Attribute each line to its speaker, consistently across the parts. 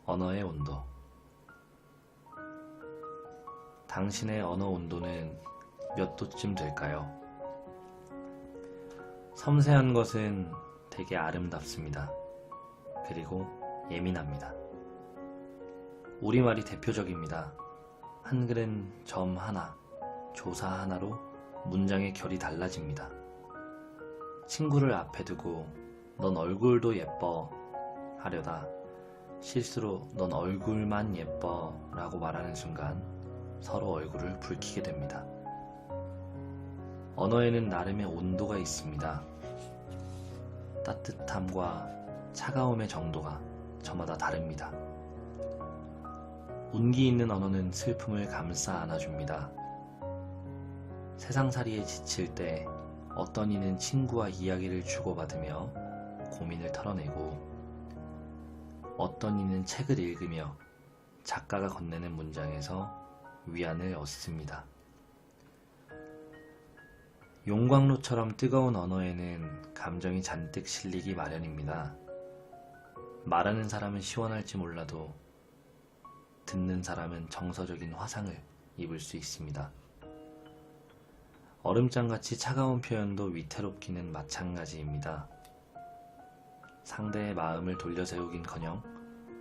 Speaker 1: 언어의 온도. 당신의 언어 온도는 몇 도쯤 될까요? 섬세한 것은 되게 아름답습니다. 그리고 예민합니다. 우리말이 대표적입니다. 한글은 점 하나, 조사 하나로 문장의 결이 달라집니다. 친구를 앞에 두고 넌 얼굴도 예뻐 하려다 실수로 넌 얼굴만 예뻐 라고 말하는 순간 서로 얼굴을 붉히게 됩니다. 언어에는 나름의 온도가 있습니다. 따뜻함과 차가움의 정도가 저마다 다릅니다. 온기 있는 언어는 슬픔을 감싸 안아줍니다. 세상살이에 지칠 때 어떤 이는 친구와 이야기를 주고받으며 고민을 털어내고 어떤 이는 책을 읽으며 작가가 건네는 문장에서 위안을 얻습니다. 용광로처럼 뜨거운 언어에는 감정이 잔뜩 실리기 마련입니다. 말하는 사람은 시원할지 몰라도 듣는 사람은 정서적인 화상을 입을 수 있습니다. 얼음장같이 차가운 표현도 위태롭기는 마찬가지입니다. 상대의 마음을 돌려세우긴커녕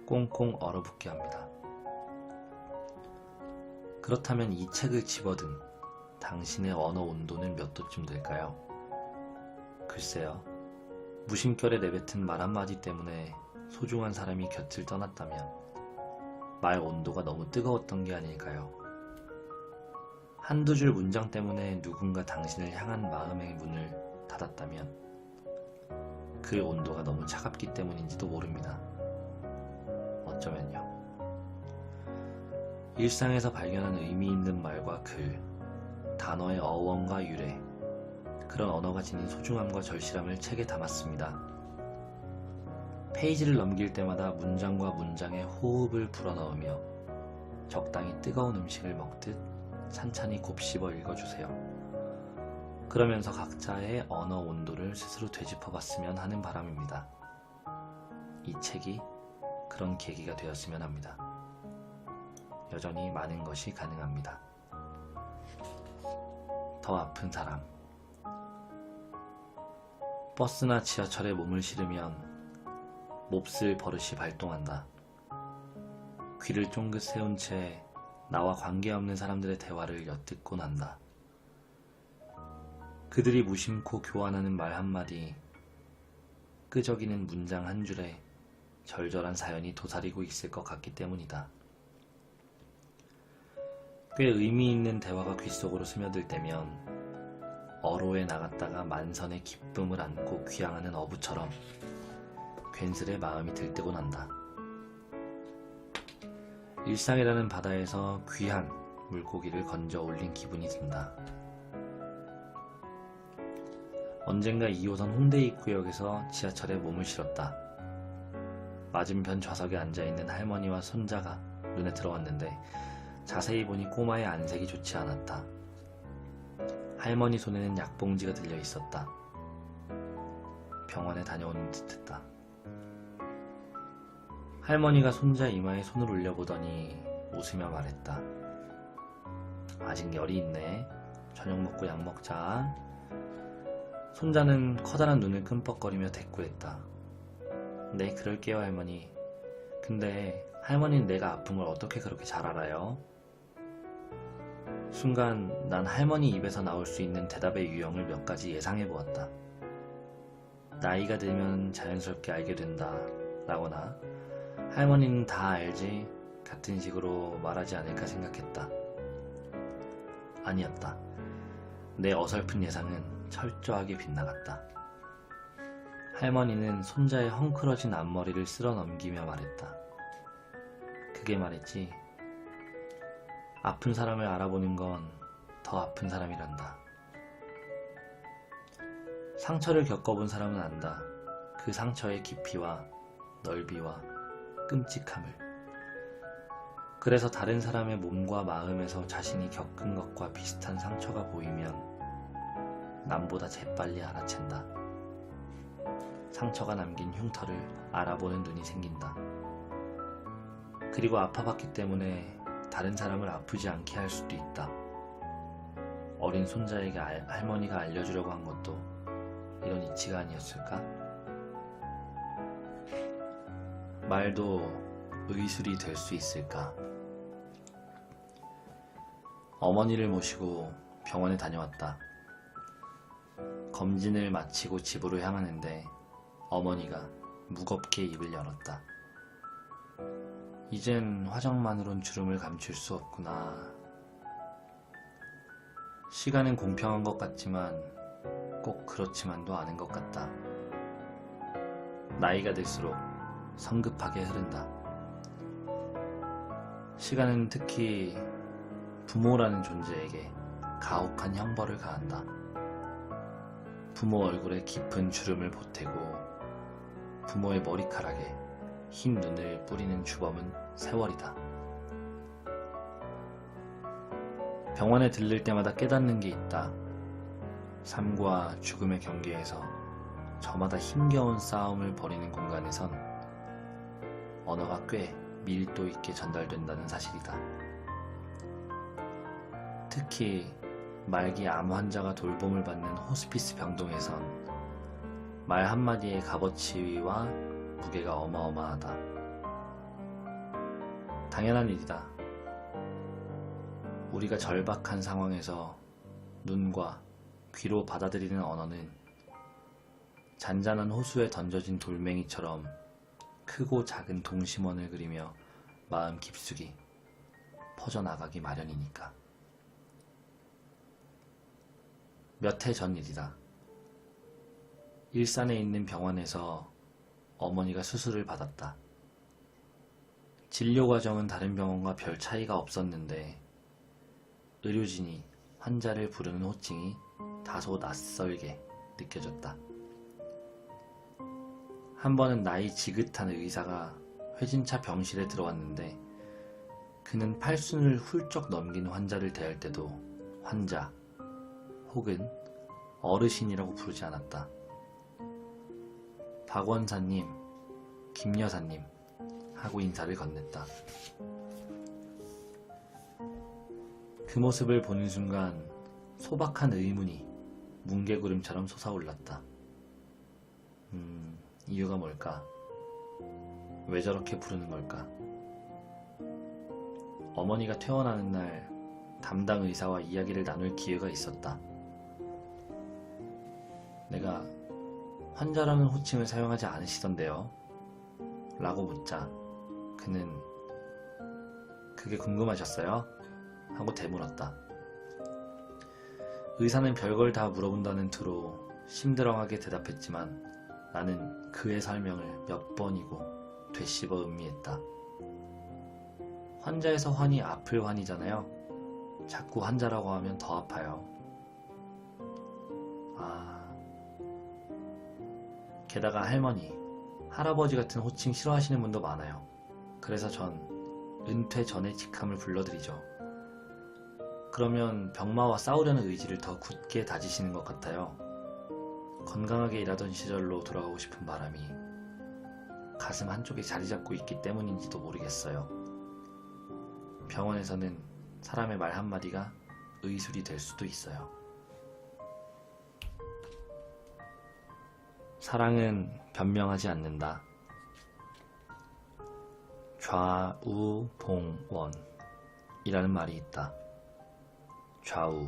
Speaker 1: 꽁꽁 얼어붙게 합니다. 그렇다면 이 책을 집어든 당신의 언어 온도는 몇 도쯤 될까요? 글쎄요. 무심결에 내뱉은 말 한마디 때문에 소중한 사람이 곁을 떠났다면 말 온도가 너무 뜨거웠던 게 아닐까요? 한두 줄 문장 때문에 누군가 당신을 향한 마음의 문을 닫았다면 그 온도가 너무 차갑기 때문인지도 모릅니다. 어쩌면요. 일상에서 발견한 의미 있는 말과 글, 단어의 어원과 유래, 그런 언어가 지닌 소중함과 절실함을 책에 담았습니다. 페이지를 넘길 때마다 문장과 문장의 호흡을 불어넣으며 적당히 뜨거운 음식을 먹듯 찬찬히 곱씹어 읽어주세요. 그러면서 각자의 언어 온도를 스스로 되짚어봤으면 하는 바람입니다. 이 책이 그런 계기가 되었으면 합니다. 여전히 많은 것이 가능합니다. 더 아픈 사람. 버스나 지하철에 몸을 실으면 몹쓸 버릇이 발동한다. 귀를 쫑긋 세운 채 나와 관계없는 사람들의 대화를 엿듣곤 한다. 그들이 무심코 교환하는 말 한마디, 끄적이는 문장 한 줄에 절절한 사연이 도사리고 있을 것 같기 때문이다. 꽤 의미 있는 대화가 귓속으로 스며들 때면 어로에 나갔다가 만선의 기쁨을 안고 귀향하는 어부처럼 괜스레 마음이 들뜨곤 한다. 일상이라는 바다에서 귀한 물고기를 건져 올린 기분이 든다. 언젠가 2호선 홍대 입구역에서 지하철에 몸을 실었다. 맞은편 좌석에 앉아있는 할머니와 손자가 눈에 들어왔는데 자세히 보니 꼬마의 안색이 좋지 않았다. 할머니 손에는 약봉지가 들려 있었다. 병원에 다녀오는 듯했다. 할머니가 손자 이마에 손을 올려보더니 웃으며 말했다. 아직 열이 있네. 저녁 먹고 약 먹자. 손자는 커다란 눈을 끔뻑거리며 대꾸했다. 네, 그럴게요 할머니. 근데 할머니는 내가 아픈 걸 어떻게 그렇게 잘 알아요? 순간 난 할머니 입에서 나올 수 있는 대답의 유형을 몇 가지 예상해 보았다. 나이가 들면 자연스럽게 알게 된다 라거나 할머니는 다 알지 같은 식으로 말하지 않을까 생각했다. 아니었다. 내 어설픈 예상은 철저하게 빗나갔다. 할머니는 손자의 헝클어진 앞머리를 쓸어 넘기며 말했다. 그게 말했지. 아픈 사람을 알아보는 건 더 아픈 사람이란다. 상처를 겪어본 사람은 안다. 그 상처의 깊이와 넓이와 끔찍함을. 그래서 다른 사람의 몸과 마음에서 자신이 겪은 것과 비슷한 상처가 보이면 남보다 재빨리 알아챈다. 상처가 남긴 흉터를 알아보는 눈이 생긴다. 그리고 아파봤기 때문에 다른 사람을 아프지 않게 할 수도 있다. 어린 손자에게 할머니가 알려주려고 한 것도 이런 이치가 아니었을까? 말도 의술이 될 수 있을까? 어머니를 모시고 병원에 다녀왔다. 검진을 마치고 집으로 향하는데 어머니가 무겁게 입을 열었다. 이젠 화장만으론 주름을 감출 수 없구나. 시간은 공평한 것 같지만 꼭 그렇지만도 않은 것 같다. 나이가 들수록 성급하게 흐른다. 시간은 특히 부모라는 존재에게 가혹한 형벌을 가한다. 부모 얼굴에 깊은 주름을 보태고 부모의 머리카락에 흰 눈을 뿌리는 주범은 세월이다. 병원에 들릴 때마다 깨닫는 게 있다. 삶과 죽음의 경계에서 저마다 힘겨운 싸움을 벌이는 공간에선 언어가 꽤 밀도 있게 전달된다는 사실이다. 특히 말기 암 환자가 돌봄을 받는 호스피스 병동에선 말 한마디의 값어치와 무게가 어마어마하다. 당연한 일이다. 우리가 절박한 상황에서 눈과 귀로 받아들이는 언어는 잔잔한 호수에 던져진 돌멩이처럼 크고 작은 동심원을 그리며 마음 깊숙이 퍼져나가기 마련이니까. 몇 해 전 일이다. 일산에 있는 병원에서 어머니가 수술을 받았다. 진료 과정은 다른 병원과 별 차이가 없었는데 의료진이 환자를 부르는 호칭이 다소 낯설게 느껴졌다. 한 번은 나이 지긋한 의사가 회진차 병실에 들어왔는데 그는 팔순을 훌쩍 넘긴 환자를 대할 때도 환자 혹은 어르신이라고 부르지 않았다. 박 원사님, 김 여사님 하고 인사를 건넸다. 그 모습을 보는 순간 소박한 의문이 뭉게구름처럼 솟아올랐다. 이유가 뭘까? 왜 저렇게 부르는 걸까? 어머니가 퇴원하는 날 담당 의사와 이야기를 나눌 기회가 있었다. 내가 환자라는 호칭을 사용하지 않으시던데요? 라고 묻자 그는 그게 궁금하셨어요? 하고 되물었다. 의사는 별걸 다 물어본다는 투로 심드렁하게 대답했지만 나는 그의 설명을 몇 번이고 되씹어 음미했다. 환자에서 환이 아플 환이잖아요. 자꾸 환자라고 하면 더 아파요. 게다가 할머니, 할아버지 같은 호칭 싫어하시는 분도 많아요. 그래서 전 은퇴 전에 직함을 불러드리죠. 그러면 병마와 싸우려는 의지를 더 굳게 다지시는 것 같아요. 건강하게 일하던 시절로 돌아가고 싶은 바람이 가슴 한쪽에 자리 잡고 있기 때문인지도 모르겠어요. 병원에서는 사람의 말 한마디가 의술이 될 수도 있어요. 사랑은 변명하지 않는다. 좌우봉원이라는 말이 있다. 좌우.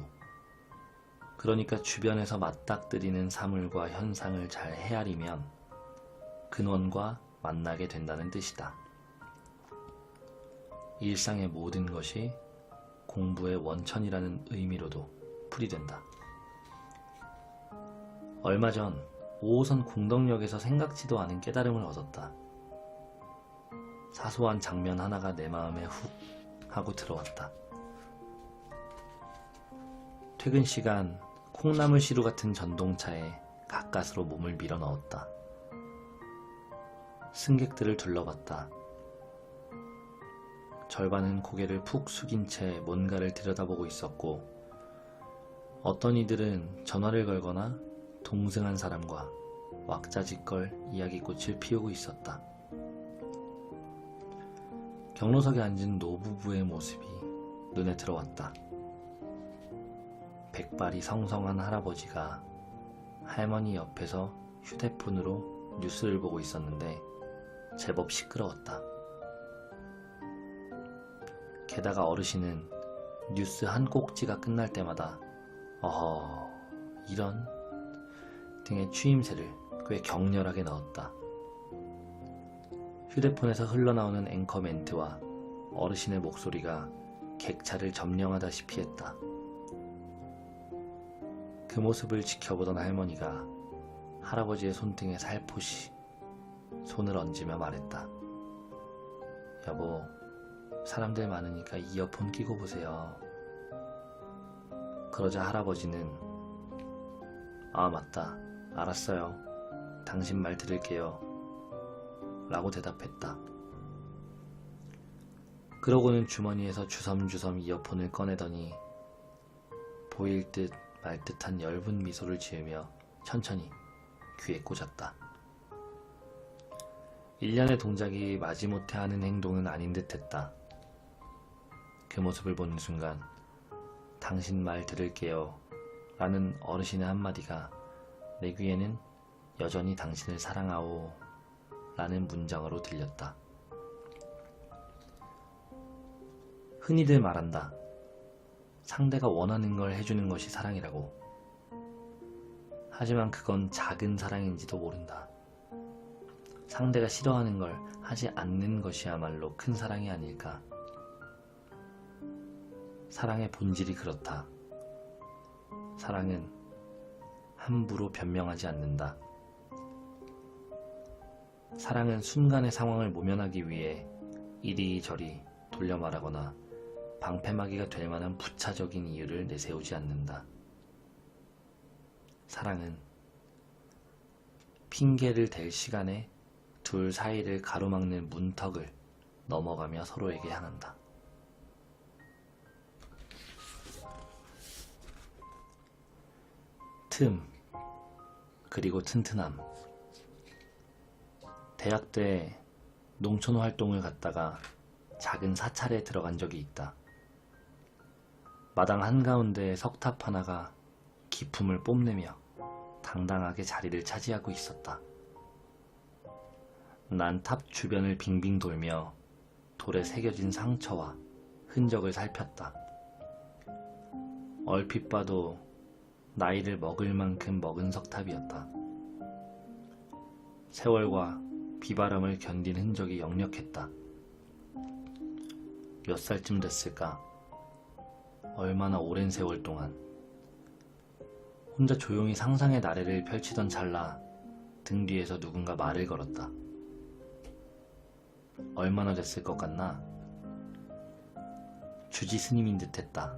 Speaker 1: 그러니까 주변에서 맞닥뜨리는 사물과 현상을 잘 헤아리면 근원과 만나게 된다는 뜻이다. 일상의 모든 것이 공부의 원천이라는 의미로도 풀이된다. 얼마 전 5호선 공덕역에서 생각지도 않은 깨달음을 얻었다. 사소한 장면 하나가 내 마음에 훅 하고 들어왔다. 퇴근 시간 콩나물 시루 같은 전동차에 가까스로 몸을 밀어 넣었다. 승객들을 둘러봤다. 절반은 고개를 푹 숙인 채 뭔가를 들여다보고 있었고 어떤 이들은 전화를 걸거나 동승한 사람과 왁자지껄 이야기꽃을 피우고 있었다. 경로석에 앉은 노부부의 모습이 눈에 들어왔다. 백발이 성성한 할아버지가 할머니 옆에서 휴대폰으로 뉴스를 보고 있었는데 제법 시끄러웠다. 게다가 어르신은 뉴스 한 꼭지가 끝날 때마다 어허 이런 등의 추임새를 꽤 격렬하게 넣었다. 휴대폰에서 흘러나오는 앵커 멘트와 어르신의 목소리가 객차를 점령하다시피 했다. 그 모습을 지켜보던 할머니가 할아버지의 손등에 살포시 손을 얹으며 말했다. 여보, 사람들 많으니까 이어폰 끼고 보세요. 그러자 할아버지는 아 맞다, 알았어요. 당신 말 들을게요. 라고 대답했다. 그러고는 주머니에서 주섬주섬 이어폰을 꺼내더니 보일 듯 말 듯한 엷은 미소를 지으며 천천히 귀에 꽂았다. 일련의 동작이 마지못해 하는 행동은 아닌 듯했다. 그 모습을 보는 순간 당신 말 들을게요 라는 어르신의 한마디가 내 귀에는 여전히 당신을 사랑하오 라는 문장으로 들렸다. 흔히들 말한다. 상대가 원하는 걸 해주는 것이 사랑이라고. 하지만 그건 작은 사랑인지도 모른다. 상대가 싫어하는 걸 하지 않는 것이야말로 큰 사랑이 아닐까. 사랑의 본질이 그렇다. 사랑은 함부로 변명하지 않는다. 사랑은 순간의 상황을 모면하기 위해 이리저리 돌려 말하거나 방패막이가 될 만한 부차적인 이유를 내세우지 않는다. 사랑은 핑계를 댈 시간에 둘 사이를 가로막는 문턱을 넘어가며 서로에게 향한다. 틈, 그리고 튼튼함. 대학 때 농촌 활동을 갔다가 작은 사찰에 들어간 적이 있다. 마당 한가운데에 석탑 하나가 기품을 뽐내며 당당하게 자리를 차지하고 있었다. 난 탑 주변을 빙빙 돌며 돌에 새겨진 상처와 흔적을 살폈다. 얼핏 봐도 나이를 먹을 만큼 먹은 석탑이었다. 세월과 비바람을 견딘 흔적이 역력했다. 몇 살쯤 됐을까? 얼마나 오랜 세월 동안 혼자 조용히 상상의 나래를 펼치던 찰나 등 뒤에서 누군가 말을 걸었다. 얼마나 됐을 것 같나? 주지 스님인 듯 했다.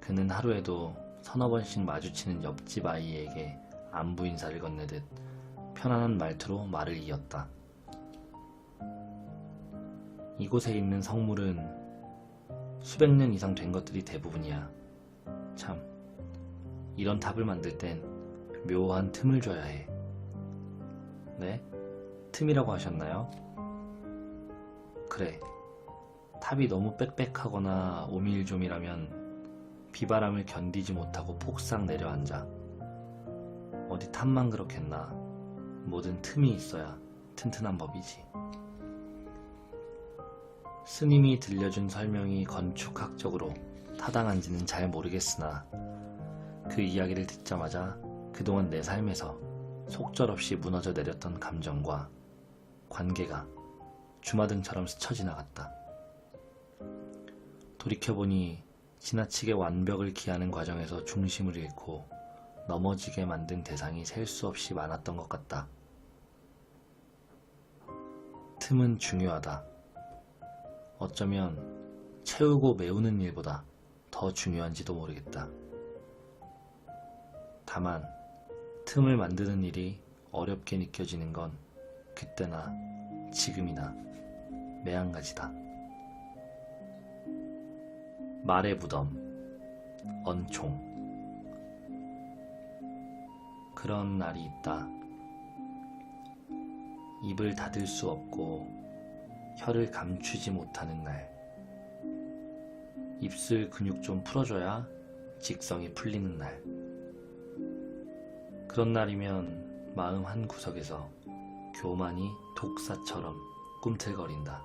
Speaker 1: 그는 하루에도 서너 번씩 마주치는 옆집 아이에게 안부 인사를 건네듯 편안한 말투로 말을 이었다. 이곳에 있는 성물은 수백 년 이상 된 것들이 대부분이야. 참, 이런 탑을 만들 땐 묘한 틈을 줘야 해. 네? 틈이라고 하셨나요? 그래, 탑이 너무 빽빽하거나 오밀조밀하면 비바람을 견디지 못하고 폭삭 내려앉아. 어디 탑만 그렇겠나. 뭐든 틈이 있어야 튼튼한 법이지. 스님이 들려준 설명이 건축학적으로 타당한지는 잘 모르겠으나 그 이야기를 듣자마자 그동안 내 삶에서 속절없이 무너져 내렸던 감정과 관계가 주마등처럼 스쳐 지나갔다. 돌이켜보니 지나치게 완벽을 기하는 과정에서 중심을 잃고 넘어지게 만든 대상이 셀 수 없이 많았던 것 같다. 틈은 중요하다. 어쩌면 채우고 메우는 일보다 더 중요한지도 모르겠다. 다만 틈을 만드는 일이 어렵게 느껴지는 건 그때나 지금이나 매한가지다. 말의 무덤, 언총. 그런 날이 있다. 입을 닫을 수 없고 혀를 감추지 못하는 날, 입술 근육 좀 풀어줘야 직성이 풀리는 날, 그런 날이면 마음 한 구석에서 교만이 독사처럼 꿈틀거린다.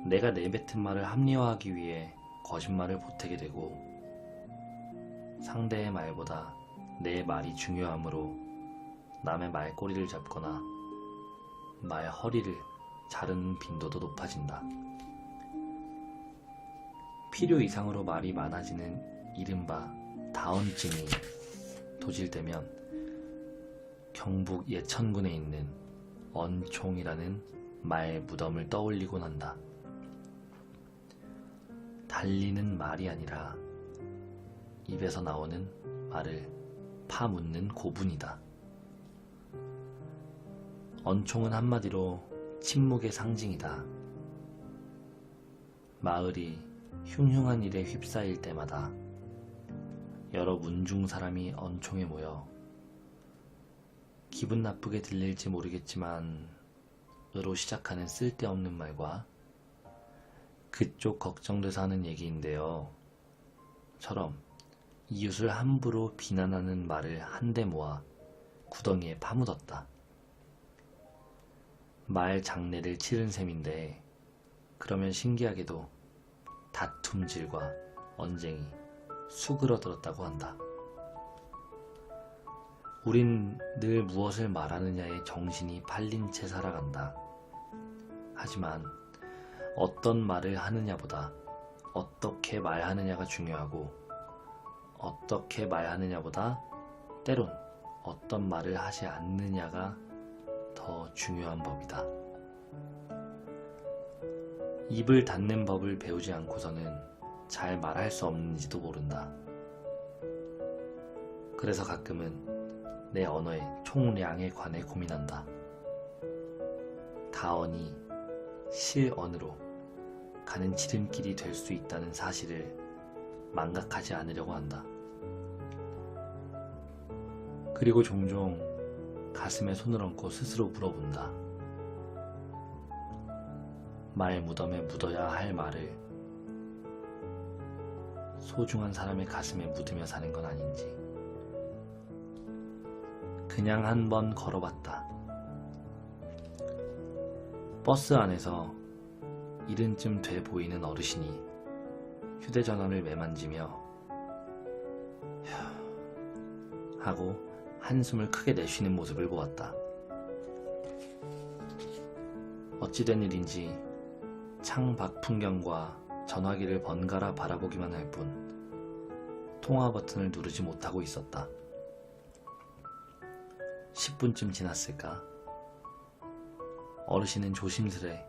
Speaker 1: 내가 내뱉은 말을 합리화하기 위해 거짓말을 보태게 되고, 상대의 말보다 내 말이 중요하므로 남의 말꼬리를 잡거나 말 허리를 자르는 빈도도 높아진다. 필요 이상으로 말이 많아지는 이른바 다언증이 도질되면 경북 예천군에 있는 언총이라는 말 무덤을 떠올리곤 한다. 달리는 말이 아니라 입에서 나오는 말을 파묻는 고분이다. 언총은 한마디로 침묵의 상징이다. 마을이 흉흉한 일에 휩싸일 때마다 여러 문중 사람이 언총에 모여 기분 나쁘게 들릴지 모르겠지만 으로 시작하는 쓸데없는 말과 그쪽 걱정돼서 하는 얘기인데요 처럼 이웃을 함부로 비난하는 말을 한데 모아 구덩이에 파묻었다. 말 장례를 치른 셈인데 그러면 신기하게도 다툼질과 언쟁이 수그러들었다고 한다. 우린 늘 무엇을 말하느냐에 정신이 팔린 채 살아간다. 하지만 어떤 말을 하느냐보다 어떻게 말하느냐가 중요하고, 어떻게 말하느냐보다 때론 어떤 말을 하지 않느냐가 더 중요한 법이다. 입을 닫는 법을 배우지 않고서는 잘 말할 수 없는지도 모른다. 그래서 가끔은 내 언어의 총량에 관해 고민한다. 다언이 실언으로 가는 지름길이 될 수 있다는 사실을 망각하지 않으려고 한다. 그리고 종종 가슴에 손을 얹고 스스로 물어본다. 말 무덤에 묻어야 할 말을 소중한 사람의 가슴에 묻으며 사는 건 아닌지. 그냥 한번 걸어봤다. 버스 안에서 이른쯤 돼 보이는 어르신이 휴대전화를 매만지며 휴 하고 한숨을 크게 내쉬는 모습을 보았다. 어찌된 일인지 창밖 풍경과 전화기를 번갈아 바라보기만 할 뿐 통화 버튼을 누르지 못하고 있었다. 10분쯤 지났을까? 어르신은 조심스레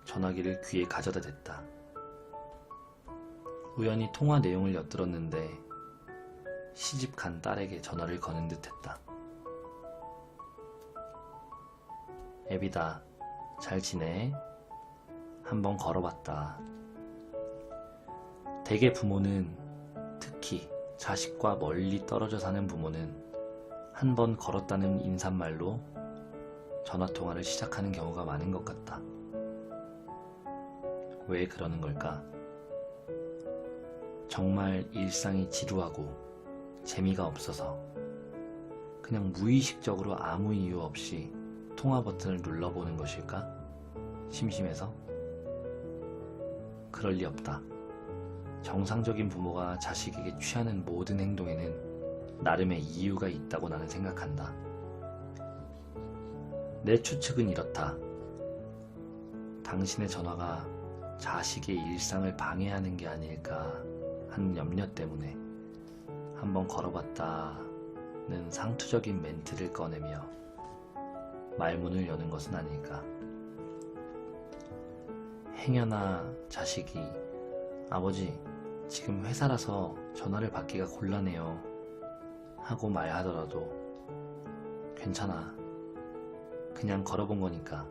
Speaker 1: 전화기를 귀에 가져다 댔다. 우연히 통화 내용을 엿들었는데 시집간 딸에게 전화를 거는 듯했다. 애비다, 잘 지내? 한번 걸어봤다. 대개 부모는, 특히 자식과 멀리 떨어져 사는 부모는 한 번 걸었다는 인사말로 전화통화를 시작하는 경우가 많은 것 같다. 왜 그러는 걸까? 정말 일상이 지루하고 재미가 없어서 그냥 무의식적으로 아무 이유 없이 통화 버튼을 눌러보는 것일까? 심심해서? 그럴 리 없다. 정상적인 부모가 자식에게 취하는 모든 행동에는 나름의 이유가 있다고 나는 생각한다. 내 추측은 이렇다. 당신의 전화가 자식의 일상을 방해하는 게 아닐까 하는 염려 때문에 한번 걸어봤다는 상투적인 멘트를 꺼내며 말문을 여는 것은 아닐까. 행여나 자식이 아버지, 지금 회사라서 전화를 받기가 곤란해요 하고 말하더라도 괜찮아, 그냥 걸어본 거니까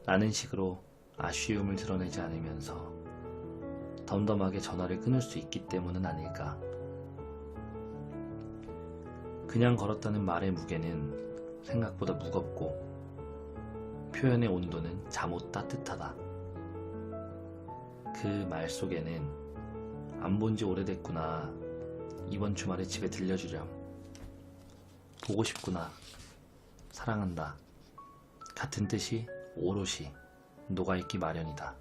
Speaker 1: 라는 식으로 아쉬움을 드러내지 않으면서 덤덤하게 전화를 끊을 수 있기 때문은 아닐까. 그냥 걸었다는 말의 무게는 생각보다 무겁고 표현의 온도는 잠옷 따뜻하다. 그 말 속에는 안 본 지 오래됐구나. 이번 주말에 집에 들려주렴. 보고 싶구나. 사랑한다. 같은 뜻이 오롯이 녹아있기 마련이다.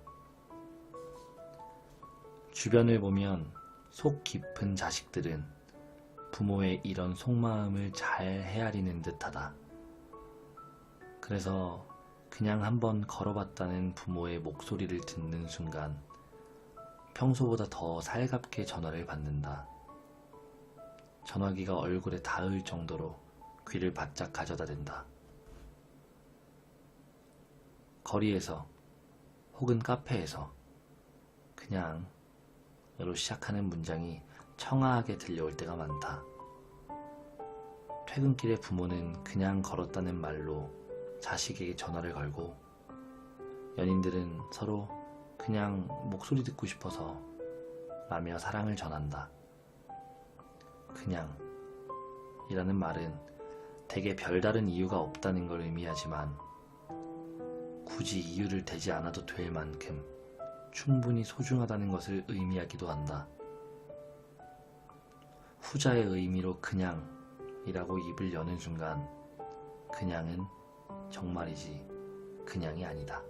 Speaker 1: 주변을 보면 속 깊은 자식들은 부모의 이런 속마음을 잘 헤아리는 듯하다. 그래서 그냥 한번 걸어봤다는 부모의 목소리를 듣는 순간 평소보다 더 살갑게 전화를 받는다. 전화기가 얼굴에 닿을 정도로 귀를 바짝 가져다 댄다. 거리에서 혹은 카페에서 그냥 으로 시작하는 문장이 청아하게 들려올 때가 많다. 퇴근길에 부모는 그냥 걸었다는 말로 자식에게 전화를 걸고 연인들은 서로 그냥 목소리 듣고 싶어서 라며 사랑을 전한다. 그냥 이라는 말은 대개 별다른 이유가 없다는 걸 의미하지만 굳이 이유를 대지 않아도 될 만큼 충분히 소중하다는 것을 의미하기도 한다. 후자의 의미로 그냥 이라고 입을 여는 순간 그냥은 정말이지 그냥이 아니다.